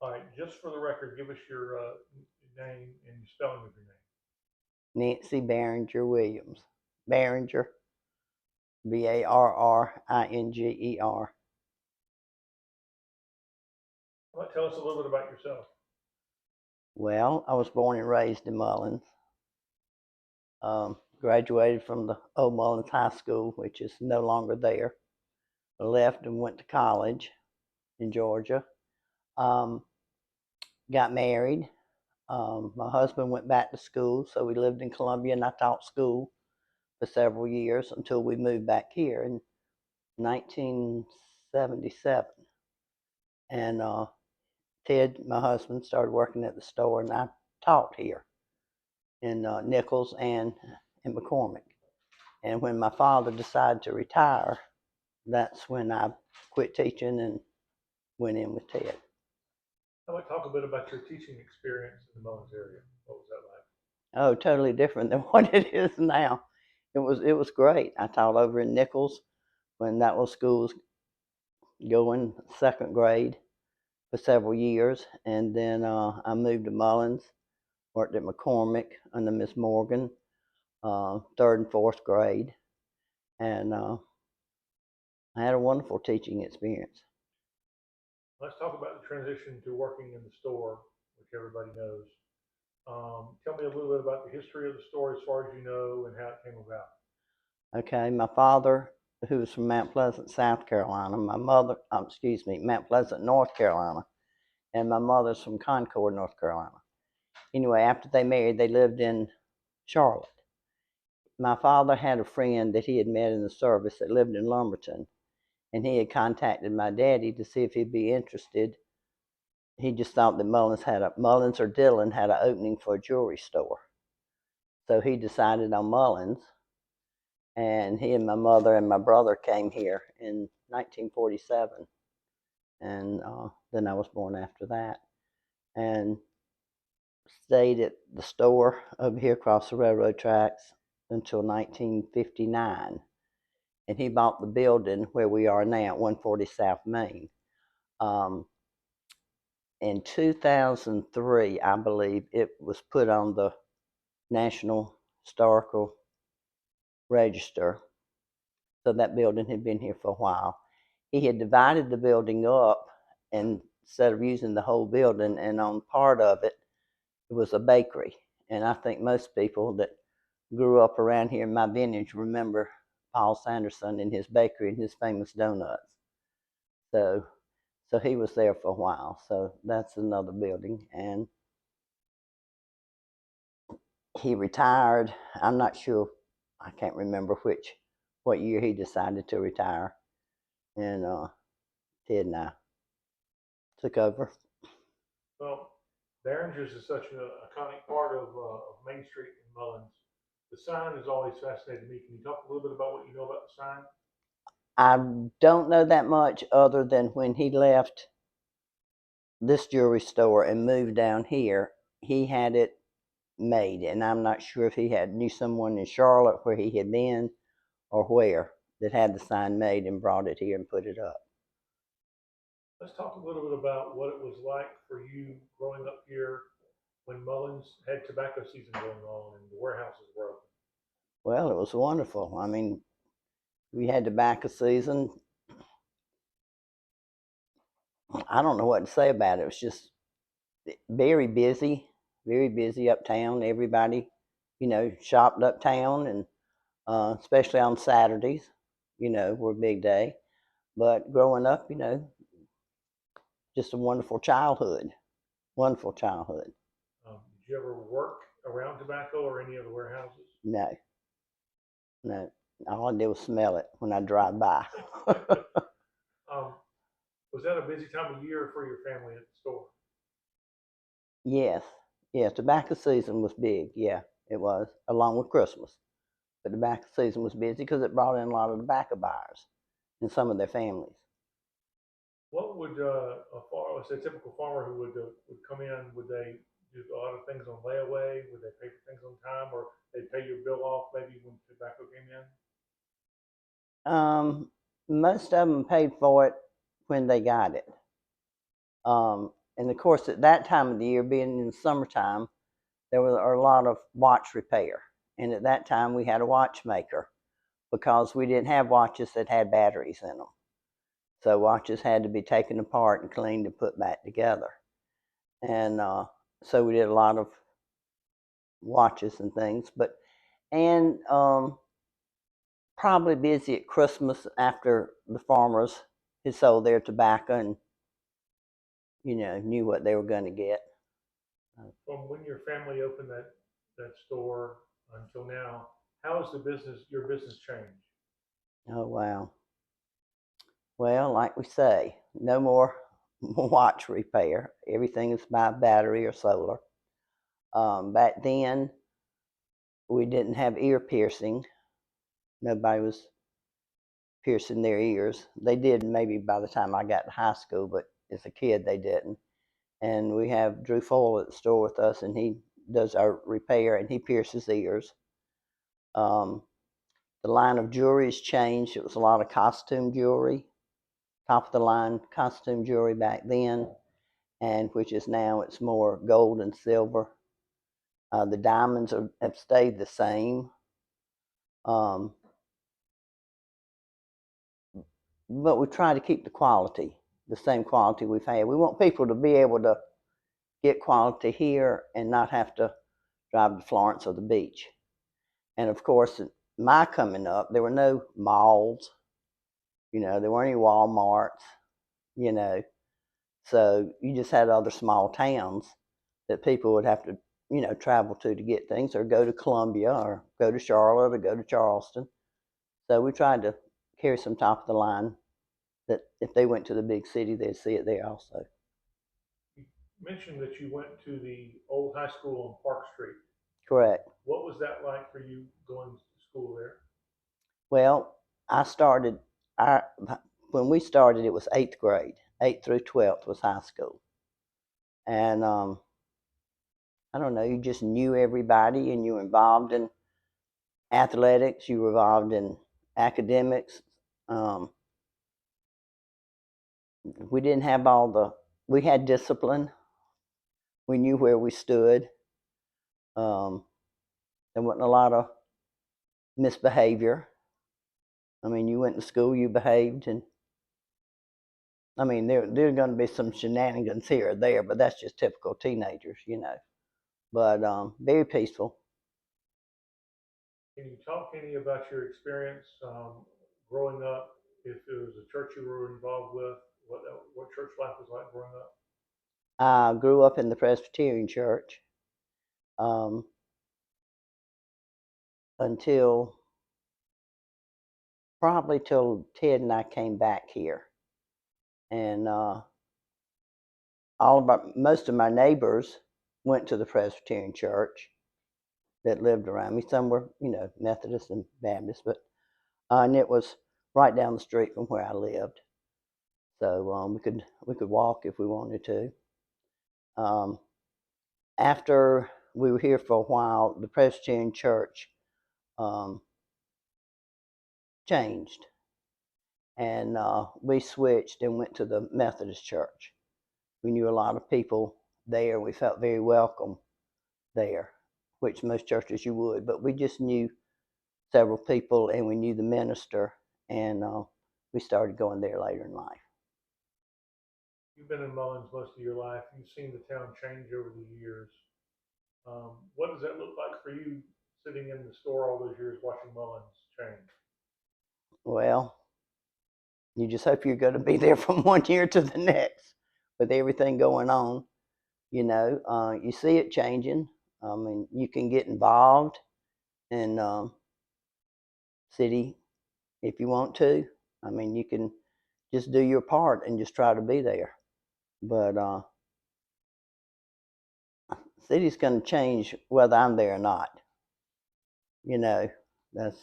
All right, just for the record, give us your name and the spelling of your name. Nancy Barringer Williams. Barringer, Barringer. Tell us a little bit about yourself. Well, I was born and raised in Mullins. Graduated from the old Mullins High School, which is no longer there. I left and went to college in Georgia. Um, got married. My husband went back to school, so we lived in Columbia, and I taught school for several years until we moved back here in 1977. And Ted, my husband, started working at the store, and I taught here in Nichols and in McCormick. And when my father decided to retire, that's when I quit teaching and went in with Ted. How about talk a bit about your teaching experience in the Mullins area? What was that like? Oh, totally different than what it is now. It was great. I taught over in Nichols when that was schools going second grade for several years, and then I moved to Mullins, worked at McCormick under Miss Morgan, third and fourth grade, and I had a wonderful teaching experience. Let's talk about the transition to working in the store, which everybody knows. Tell me a little bit about the history of the store as far as you know and how it came about. Okay, my father, who was from Mount Pleasant, South Carolina, my mother, Mount Pleasant, North Carolina, and my mother's from Concord, North Carolina. Anyway, after they married, they lived in Charlotte. My father had a friend that he had met in the service that lived in Lumberton, and he had contacted my daddy to see if he'd be interested. He just thought that Mullins or Dillon had an opening for a jewelry store. So he decided on Mullins, and he and my mother and my brother came here in 1947, and then I was born after that, and stayed at the store over here across the railroad tracks until 1959. And he bought the building where we are now at 140 South Main. Um, in 2003, I believe, it was put on the National Historical Register. So that building had been here for a while. He had divided the building up, and instead of using the whole building, and on part of it, it was a bakery. And I think most people that grew up around here in my vintage remember Paul Sanderson and his bakery and his famous donuts. So, so he was there for a while. So that's another building. And he retired. I'm not sure. I can't remember what year he decided to retire. And Ted and I took over. Well, Barringers is such an iconic part of Main Street in Mullins. The sign has always fascinated me. Can you talk a little bit about what you know about the sign? I don't know that much other than when he left this jewelry store and moved down here, he had it made, and I'm not sure if he had knew someone in Charlotte where he had been or where that had the sign made and brought it here and put it up. Let's talk a little bit about what it was like for you growing up here when Mullins had tobacco season going on and the warehouses were open. Well, it was wonderful. I mean, we had tobacco season. I don't know what to say about it. It was just very busy uptown. Everybody, shopped uptown, and especially on Saturdays, were a big day. But growing up, just a wonderful childhood. Did you ever work around tobacco or any of the warehouses? No, no, all I did was smell it when I drive by. um, was that a busy time of year for your family at the store? Yes, yeah, tobacco season was big. Yeah, it was, along with Christmas. But tobacco season was busy because it brought in a lot of tobacco buyers and some of their families. What would say, a typical farmer who would come in? Would they do a lot of things on layaway? Would they pay for things on time, or they pay your bill off maybe when tobacco came in? Um, Most of them paid for it when they got it. Um, and of course, at that time of the year, being in the summertime, there was a lot of watch repair. And at that time, we had a watchmaker because we didn't have watches that had batteries in them. So watches had to be taken apart and cleaned and put back together. And so we did a lot of watches and things. And probably busy at Christmas after the farmers had sold their tobacco and, knew what they were going to get. From when your family opened that store until now, how has your business changed? Oh, wow. Well, like we say, no more watch repair. Everything is by battery or solar. Back then, we didn't have ear piercing. Nobody was piercing their ears. They did maybe by the time I got to high school, but as a kid, they didn't. And we have Drew Foyle at the store with us, and he does our repair, and he pierces ears. Um, the line of jewelry has changed. It was a lot of costume jewelry, top of the line costume jewelry back then, and which is now it's more gold and silver. The diamonds have stayed the same. But we try to keep the quality, the same quality we've had. We want people to be able to get quality here and not have to drive to Florence or the beach. And of course, my coming up, there were no malls, there weren't any Walmarts, you know, so you just had other small towns that people would have to, travel to get things, or go to Columbia or go to Charlotte or go to Charleston. So we tried to carry some top of the line that if they went to the big city, they'd see it there also. You mentioned that you went to the old high school on Park Street. Correct. What was that like for you going to school there? Well, I started, I, when we started, it was 8th grade. 8th through 12th was high school. And I don't know, you just knew everybody and you were involved in athletics, you were involved in academics. We didn't have we had discipline. We knew where we stood. There wasn't a lot of misbehavior. I mean, you went to school, you behaved, and I mean, there are going to be some shenanigans here or there, but that's just typical teenagers. But very peaceful. Can you talk any about your experience growing up? If it was a church you were involved with, what church life was like growing up? I grew up in the Presbyterian church um, until probably till Ted and I came back here, and most of my neighbors went to the Presbyterian church that lived around me. Some were, Methodist and Baptist, but and it was right down the street from where I lived, so we could walk if we wanted to. After we were here for a while, the Presbyterian church um, changed, and we switched and went to the Methodist church. We knew a lot of people there. We felt very welcome there, which most churches you would, but we just knew several people and we knew the minister, and we started going there later in life. You've been in Mullins most of your life. You've seen the town change over the years. What does that look like for you sitting in the store all those years watching Mullins change? Well, you just hope you're going to be there from one year to the next with everything going on. You see it changing. I mean, you can get involved in city if you want to. I mean, you can just do your part and just try to be there. But city's going to change whether I'm there or not. That's. Is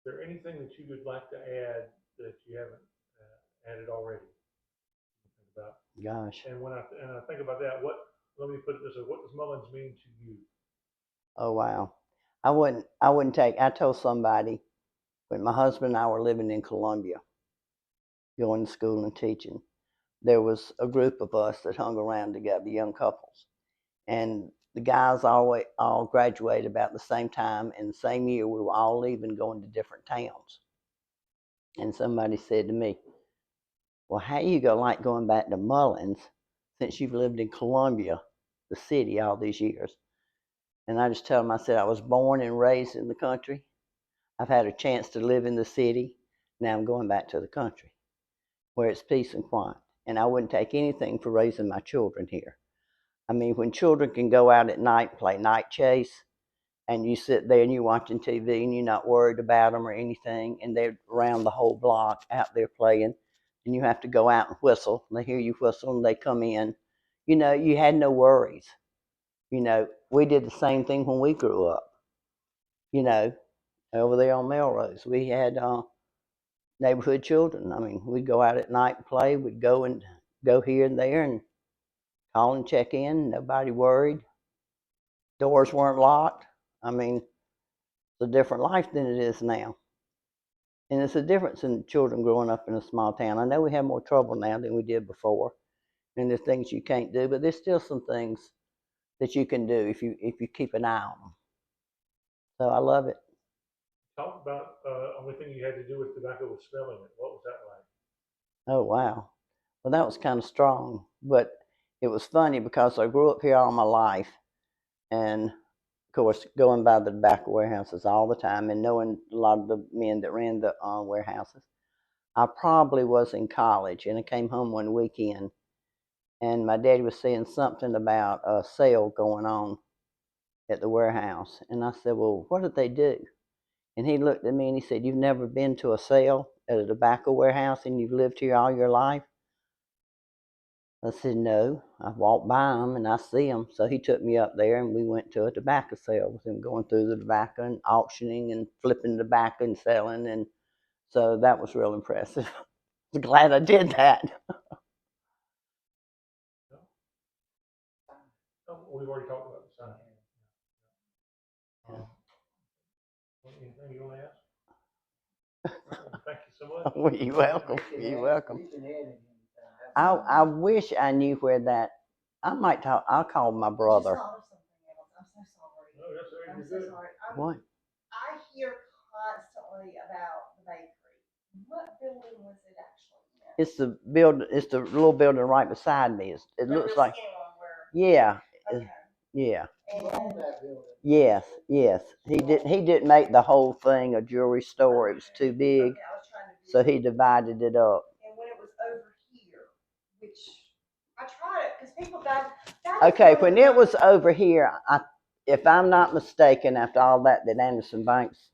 there anything that you would like to add that you haven't added already? Think about. Gosh. And when I think about that, let me put it this way: what does Mullins mean to you? Oh wow. I told somebody when my husband and I were living in Columbia, going to school and teaching, there was a group of us that hung around together, young couples. And the guys all graduated about the same time. And the same year, we were all leaving, going to different towns. And somebody said to me, well, how you gonna like going back to Mullins since you've lived in Columbia, the city, all these years? And I just tell them, I said, I was born and raised in the country. I've had a chance to live in the city. Now I'm going back to the country where it's peace and quiet. And I wouldn't take anything for raising my children here. I mean, when children can go out at night and play night chase, and you sit there and you're watching TV and you're not worried about them or anything, and they're around the whole block out there playing, and you have to go out and whistle, and they hear you whistle and they come in. You know, you had no worries. You know, we did the same thing when we grew up. You know, over there on Melrose, we had neighborhood children. I mean, we'd go out at night and play. We'd go here and there and call and check in. Nobody worried. Doors weren't locked. I mean, it's a different life than it is now. And it's a difference in children growing up in a small town. I know we have more trouble now than we did before, and there's things you can't do, but there's still some things that you can do if you keep an eye on them. So I love it. Talk about only thing you had to do with tobacco was smelling it. What was that like? Oh wow. Well, that was kind of strong, but it was funny because I grew up here all my life, and of course going by the tobacco warehouses all the time and knowing a lot of the men that ran the warehouses. I probably was in college, and I came home one weekend, and my daddy was saying something about a sale going on at the warehouse. And I said, well, what did they do? And he looked at me and he said, you've never been to a sale at a tobacco warehouse and you've lived here all your life? I said, no, I walk by them and I see them. So he took me up there and we went to a tobacco sale with him, going through the tobacco and auctioning and flipping tobacco and selling. And so that was real impressive. I'm glad I did that. We've already talked about the sign. Anything you want to ask? Thank you so much. Well, you're welcome. You're welcome. I wish I knew where that. I might talk. I'll call my brother. I just thought of something else. I'm so sorry. No, that's all right. I'm You're so good. sorry. What? I hear constantly about the bakery. What building was it actually in? It's the build. It's the little building right beside me. It looks like. Yeah. Okay. Yeah. And Yes. Yes. He didn't make the whole thing a jewelry store. It was too big, okay, I was trying to do so he divided it up. and when it was over here, which I tried it because people got Okay, when it was over here, if I'm not mistaken, after all that Anderson Banks